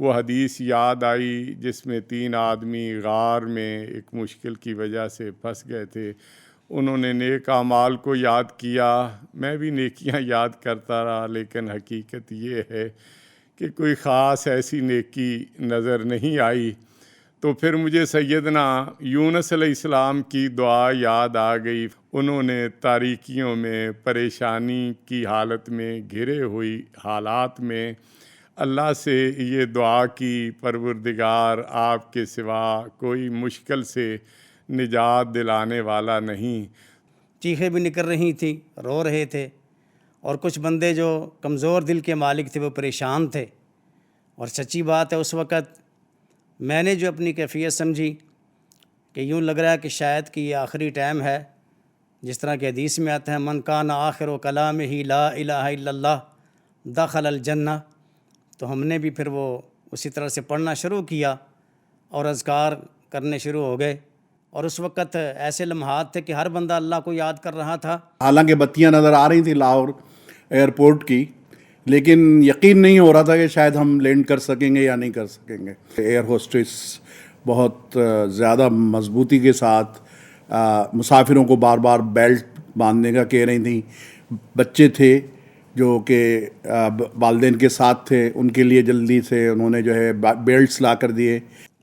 وہ حدیث یاد آئی جس میں 3 آدمی غار میں ایک مشکل کی وجہ سے پھنس گئے تھے. انہوں نے نیک اعمال کو یاد کیا. میں بھی نیکیاں یاد کرتا رہا، لیکن حقیقت یہ ہے کہ کوئی خاص ایسی نیکی نظر نہیں آئی. تو پھر مجھے سیدنا یونس علیہ السلام کی دعا یاد آ گئی. انہوں نے تاریکیوں میں، پریشانی کی حالت میں، گھرے ہوئی حالات میں اللہ سے یہ دعا کی، پروردگار آپ کے سوا کوئی مشکل سے نجات دلانے والا نہیں. چیخیں بھی نکل رہی تھیں، رو رہے تھے، اور کچھ بندے جو کمزور دل کے مالک تھے وہ پریشان تھے. اور سچی بات ہے اس وقت میں نے جو اپنی کیفیت سمجھی کہ یوں لگ رہا ہے کہ شاید کہ یہ آخری ٹائم ہے. جس طرح کہ حدیث میں آتا ہے من کان آخر کلامہ لا الہ الا اللہ دخل الجنہ. تو ہم نے بھی پھر وہ اسی طرح سے پڑھنا شروع کیا اور اذکار کرنے شروع ہو گئے. اور اس وقت ایسے لمحات تھے کہ ہر بندہ اللہ کو یاد کر رہا تھا. حالانکہ بتیاں نظر آ رہی تھیں لاہور ایئرپورٹ کی، لیکن یقین نہیں ہو رہا تھا کہ شاید ہم لینڈ کر سکیں گے یا نہیں کر سکیں گے. ایئر ہوسٹس بہت زیادہ مضبوطی کے ساتھ مسافروں کو بار بار بیلٹ باندھنے کا کہہ رہی تھیں. بچے تھے جو کہ والدین کے ساتھ تھے، ان کے لیے جلدی سے انہوں نے جو ہے بیلٹس لا کر دیے.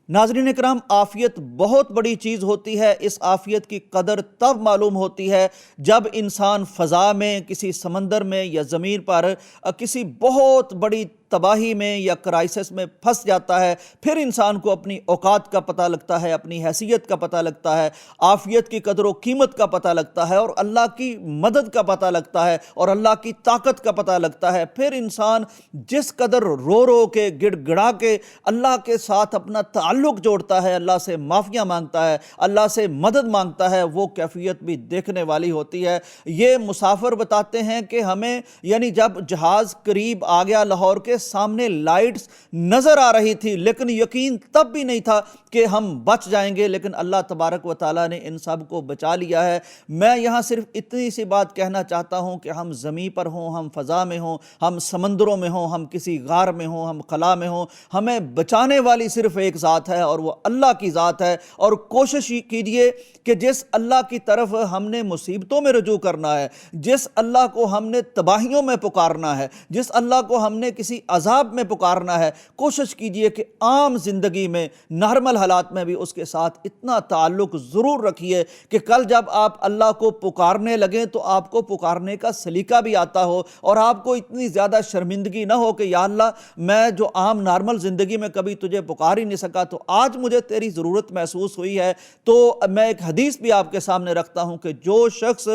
ناظرین کرام، عافیت بہت بڑی چیز ہوتی ہے. اس عافیت کی قدر تب معلوم ہوتی ہے جب انسان فضا میں، کسی سمندر میں یا زمین پر کسی بہت بڑی تباہی میں یا کرائسس میں پھنس جاتا ہے. پھر انسان کو اپنی اوقات کا پتہ لگتا ہے، اپنی حیثیت کا پتہ لگتا ہے، عافیت کی قدر و قیمت کا پتہ لگتا ہے، اور اللہ کی مدد کا پتہ لگتا ہے، اور اللہ کی طاقت کا پتہ لگتا ہے. پھر انسان جس قدر رو رو کے، گڑ گڑا کے اللہ کے ساتھ اپنا تعلق جوڑتا ہے، اللہ سے معافیاں مانگتا ہے، اللہ سے مدد مانگتا ہے، وہ کیفیت بھی دیکھنے والی ہوتی ہے. یہ مسافر بتاتے ہیں کہ ہمیں یعنی جب جہاز قریب آ گیا لاہور کے سامنے لائٹس نظر آ رہی تھی، لیکن یقین تب بھی نہیں تھا کہ ہم بچ جائیں گے. لیکن اللہ تبارک و تعالیٰ نے ان سب کو بچا لیا ہے. میں یہاں صرف اتنی سی بات کہنا چاہتا ہوں کہ ہم زمین پر ہوں، ہم فضا میں ہوں، ہم سمندروں میں ہوں، ہم کسی غار میں ہوں، ہم خلا میں ہوں، ہمیں بچانے والی صرف ایک ذات ہے اور وہ اللہ کی ذات ہے. اور کوشش کیجئے کہ جس اللہ کی طرف ہم نے مصیبتوں میں رجوع کرنا ہے، جس اللہ کو ہم نے تباہیوں میں پکارنا ہے، جس اللہ کو ہم نے کسی عذاب میں پکارنا ہے، کوشش کیجئے کہ عام زندگی میں، نارمل حالات میں بھی اس کے ساتھ اتنا تعلق ضرور رکھیے کہ کل جب آپ اللہ کو پکارنے لگیں تو آپ کو پکارنے کا سلیقہ بھی آتا ہو، اور آپ کو اتنی زیادہ شرمندگی نہ ہو کہ یا اللہ میں جو عام نارمل زندگی میں کبھی تجھے پکار ہی نہیں سکا، تو آج مجھے تیری ضرورت محسوس ہوئی ہے. تو میں ایک حدیث بھی آپ کے سامنے رکھتا ہوں کہ جو شخص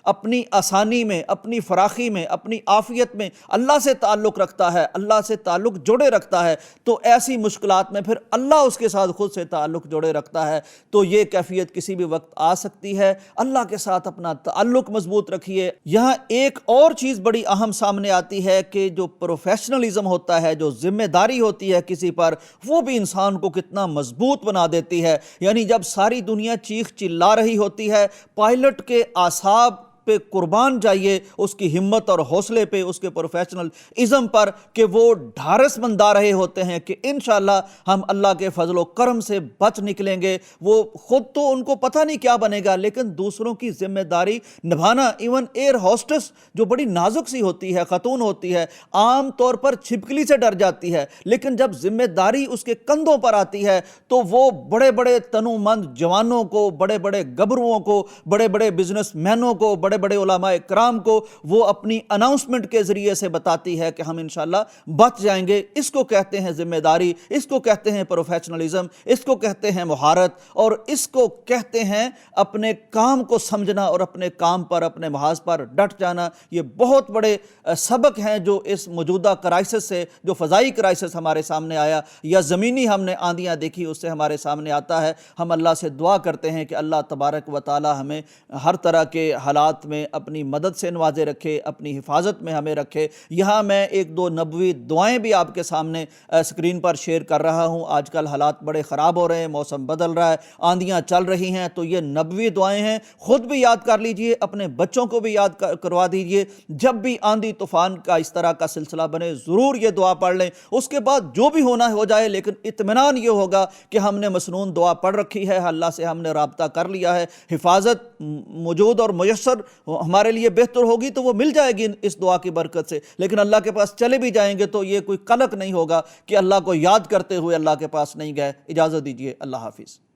اپنی آسانی میں، اپنی فراخی میں، اپنی عافیت میں اللہ سے تعلق رکھتا ہے، اللہ سے تعلق جوڑے رکھتا ہے، تو ایسی مشکلات میں پھر اللہ اس کے ساتھ خود سے تعلق جوڑے رکھتا ہے. تو یہ کیفیت کسی بھی وقت آ سکتی ہے. اللہ کے ساتھ اپنا تعلق مضبوط رکھیے. یہاں ایک اور چیز بڑی اہم سامنے آتی ہے کہ جو پروفیشنلزم ہوتا ہے، جو ذمہ داری ہوتی ہے کسی پر، وہ بھی انسان کو کتنا مضبوط بنا دیتی ہے. یعنی جب ساری دنیا چیخ چلا رہی ہوتی ہے، پائلٹ کے اعصاب پہ قربان جائیے، اس کی ہمت اور حوصلے پہ، اس کے پروفیشنلزم پر، کہ وہ ڈھارس بندھا رہے ہوتے ہیں کہ انشاءاللہ ہم اللہ کے فضل و کرم سے بچ نکلیں گے. وہ خود تو ان کو پتہ نہیں کیا بنے گا، لیکن دوسروں کی ذمہ داری نبھانا. ایون ایئر ہوسٹس جو بڑی نازک سی ہوتی ہے، خاتون ہوتی ہے، عام طور پر چھپکلی سے ڈر جاتی ہے، لیکن جب ذمہ داری اس کے کندھوں پر آتی ہے تو وہ بڑے بڑے تنو مند جوانوں کو، بڑے بڑے گبروؤں کو، بڑے بڑے بزنس مینوں کو، بڑے بڑے علماء کرام کو وہ اپنی اناؤنسمنٹ کے ذریعے سے بتاتی ہے کہ ہم انشاءاللہ بچ جائیں گے. اس کو کہتے ہیں ذمہ داری، اس کو کہتے ہیں پروفیشنلزم، اس کو کہتے ہیں مہارت، اور اس کو کہتے ہیں اپنے کام کو سمجھنا اور اپنے کام پر، اپنے محاذ پر ڈٹ جانا. یہ بہت بڑے سبق ہیں جو اس موجودہ کرائسس سے، جو فضائی کرائسس ہمارے سامنے آیا یا زمینی ہم نے آندیاں دیکھی، اس سے ہمارے سامنے آتا ہے. ہم اللہ سے دعا کرتے ہیں کہ اللہ تبارک و تعالی ہمیں ہر طرح کے حالات حالات میں اپنی مدد سے نوازے رکھے، اپنی حفاظت میں ہمیں رکھے۔ یہاں میں ایک دو نبوی دعائیں بھی آپ کے سامنے اسکرین پر شیئر کر رہا ہوں۔ آج کل حالات بڑے خراب ہو رہے ہیں، موسم بدل رہا ہے، آندیاں چل رہی ہیں، تو یہ نبوی دعائیں ہیں، خود بھی یاد کر لیجئے، اپنے بچوں کو بھی یاد کروا دیجئے۔ جب بھی آندھی طوفان کا اس طرح کا سلسلہ بنے ضرور یہ دعا پڑھ لیں، اس کے بعد جو بھی ہونا ہو جائے، لیکن اطمینان یہ ہوگا کہ ہم نے مسنون دعا پڑھ رکھی ہے، اللہ سے ہم نے رابطہ کر لیا ہے، حفاظت موجود اور میسر ہمارے لیے بہتر ہوگی تو وہ مل جائے گی اس دعا کی برکت سے۔ لیکن اللہ کے پاس چلے بھی جائیں گے تو یہ کوئی قلق نہیں ہوگا کہ اللہ کو یاد کرتے ہوئے اللہ کے پاس نہیں گئے۔ اجازت دیجیے، اللہ حافظ۔